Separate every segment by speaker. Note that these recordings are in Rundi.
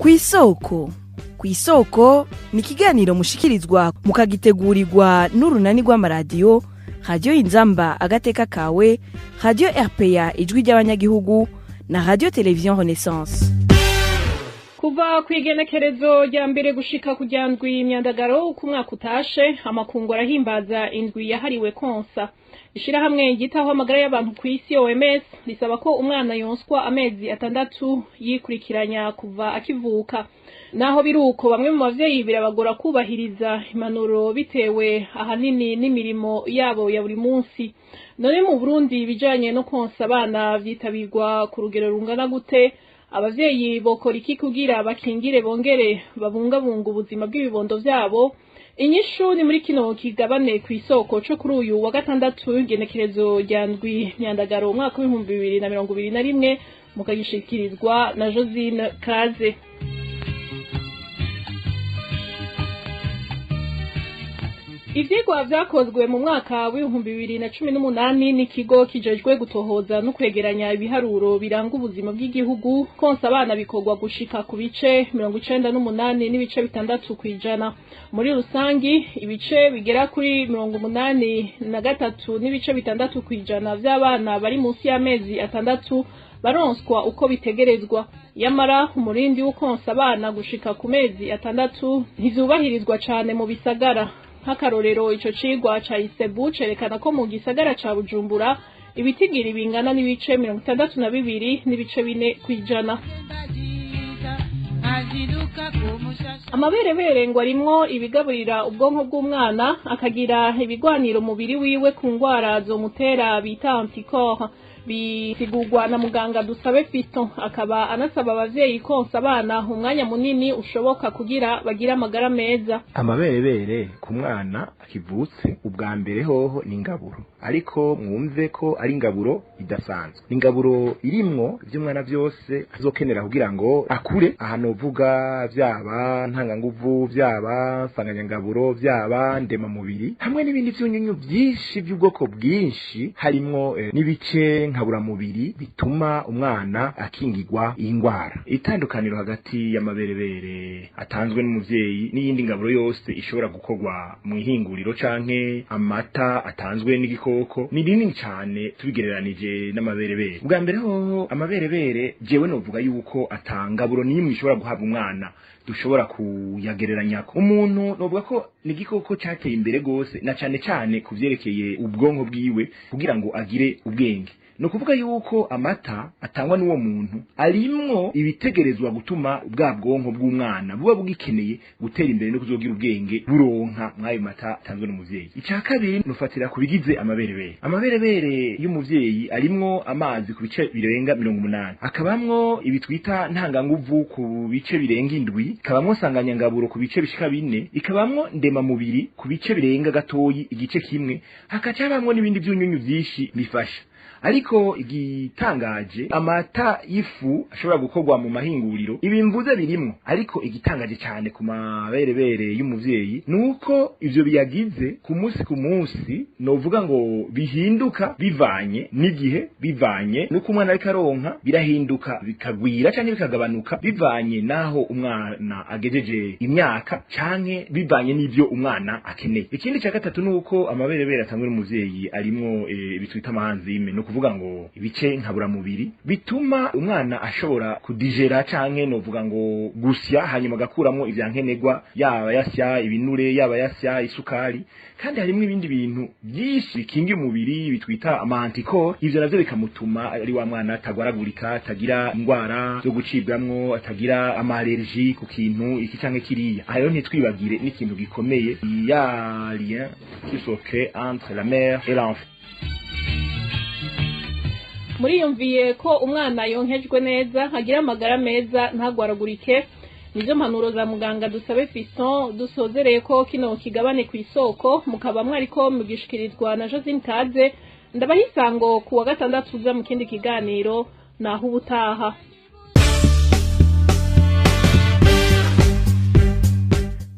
Speaker 1: kw'isoko. Kw'isoko ni ikiganiro mushikirizwa mukagitegurirwa n'urunani rw'amaradiyo Radio Inzamba agateka kawe, Radio RPA ijwi ry'abanyagihugu na Radio Television Renaissance.
Speaker 2: Kuva kw'igenekerezo rya mbere gushika ku rya ndwi imyandagaro uko umwaka utashe, amakungu arahimbaza indwi yahariwe konsa. Ishirahamwe ryitaho amagara y'abantu kw'isi OMS risaba ko umwana yonswa amezi 6 yikurikiranya kuva akivuka. Naho biruko bamwe mu bavyeyi birabagora kubahiriza impanuro bitewe ahanini n'imirimo yabo ya buri munsi. None mu Burundi bijanye no konsa abana vyitabirwa ku rugero rungana gute? Abavyeyi bokora iki kugira bakingire bongere babungabunga ubuzima bw'ibibondo vyabo? Inyishu ni muri kino kigabane kw'isoko co kuri uyu wa gatandatu igenekerezo rya ndwi myandagaro umwaka w'ibihumbi 2021 mukagishikirizwa na Josine Kaze. Ivyigwa vyakozwe mu mwaka w'ibihumbi 2018 n'ikigo kijejwe gutohoza no kwegeranya ibiharuro biranga ubuzima bw'igihugu konsa abana bikorwa gushika ku bice 98 n'ibice 6%. Muri rusangi ibice bigera kuri 83 n'ibice 6% vy'abana bari munsi y'amezi 6 baronswa uko bitegerezwa. Yamara umurindi w'ukonsa abana gushika ku mezi 6 ntizubahirizwa cane mu bisagara. Nk'akarorero ico cigwa ca Isebu cerekana ko mu gisagara ca Bujumbura ibitigiri bingana n'ibice 62 n'ibice 4%. Amaberebere ngo arimwo ibigaburira ubwonko bw'umwana akagira ibigwaniro mubiri wiwe ku ngwara zomutera bita anticorps. Bisigurwa na muganga Dusabe Fiston akaba anasaba abavyeyi konsa abana umwanya munini ushoboka kugira bagira amagara meza.
Speaker 3: Amaberebere ku mwana akivutse ubwa mbere hoho ni ingaburo, ariko mwumve ko ari ingaburo idasanzwe. Ingaburo irimwo ivy'umwana vyose azokenera kugira ngo akure, ahantu uvuga vyaba ntanganguvu, vyaba nsanganyangaburo, vyaba ndema mubiri, hamwe n'ibindi vyunyunyu vyinshi by'ubwoko bwinshi, harimwo n'ibice nkabura mubiri bituma umwana akingirwa ingwara. Itandukaniro hagati y'amaberebere atanzwe n'umuvyeyi n'iyindi ngaburo yose ishobora gukorwa mu ihinguriro canke amata atanzwe n'igikoko ni rinini cyane tubigereranije n'amaberebere. Bwa mbere ho amaberebere jewe novuga yuko atangaburo nimwe ishobora guhabwa umwana dushobora kuyagereranya. Umuntu novuga ko ni igikoko cyateye imbere gose na cane cane kuvyerekeye ubwonko bwiwe kugira ngo agire ubwenge. No kuvuga yuko amata atangwa n'uwo muntu arimwo ibitegerezwa gutuma bwa bwonko bw'umwana buba bugikeneye gutera imbere no kuzogira ubwenge buronka mwayo mata atanzwe n'umuvyeyi. Icya kabiri nufatira kubigize amaberebere. Amaberebere y'umuvyeyi arimwo amazi ku bice birenga 80, akabamwo ibitwita ntanganguvu ku bice birenga 7, ikabamwo sanganyangaburo ku bice bishika 4, ikabamwo ndema mubiri ku bice birenga gatoyi igice kimwe, hakacabamwo n'ibindi vyunyunyu vyinshi bifasha. Ariko igitangaje amata y'ifu ashobora gukorwa mu mahinguriro ibimvuze birimwo, ariko igitangaje cyane ku maberebere y'umuvyeyi nuko ivyo biyagize ku munsi novuga ngo bihinduka bivanye n'igihe, bivanye nuko umwana ariko aronka, birahinduka bikagwira canke bikagabanuka bivanye naho umwana agejeje imyaka canke bivanye n'ivyo umwana akeneye. Ikindi cya gatatu nuko amaberebere atangwe n'umuvyeyi arimwo bitwita amahanzime, no kuvuga ngo ibice nkabura mubiri bituma umwana ashobora kudigera canke novuga ngo gusya hanyuma gakuramo ivyankenegwa, yaba yasya ibinure, yaba yasya isukari, kandi harimo ibindi bintu byinshi bikingira umubiri bitwita amantikoro. Ivyo navyo bikamutuma ari wa mwana atagwaragurika, atagira ingwara zo gucibwamwo, atagira amallergie ku kintu iki canke kiriya. Ayo ntitwibagire n'ikintu gikomeye, ya lien qui se crée entre la mère et l'enfant.
Speaker 2: Muriyumviye ko umwana yonkejwe neza agira amagara meza ntagwaragurike. Nizo mpanuro za muganga Dusabe Fiston dusozereye ko kino kigabane kw'isoko, mukaba mwariko mugishikirizwa na Josine Kaze. Ndabahisango ku wa gatandatu uza mu kindi kiganiro naho ubutaha.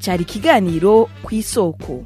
Speaker 1: Cari kiganiro kw'isoko.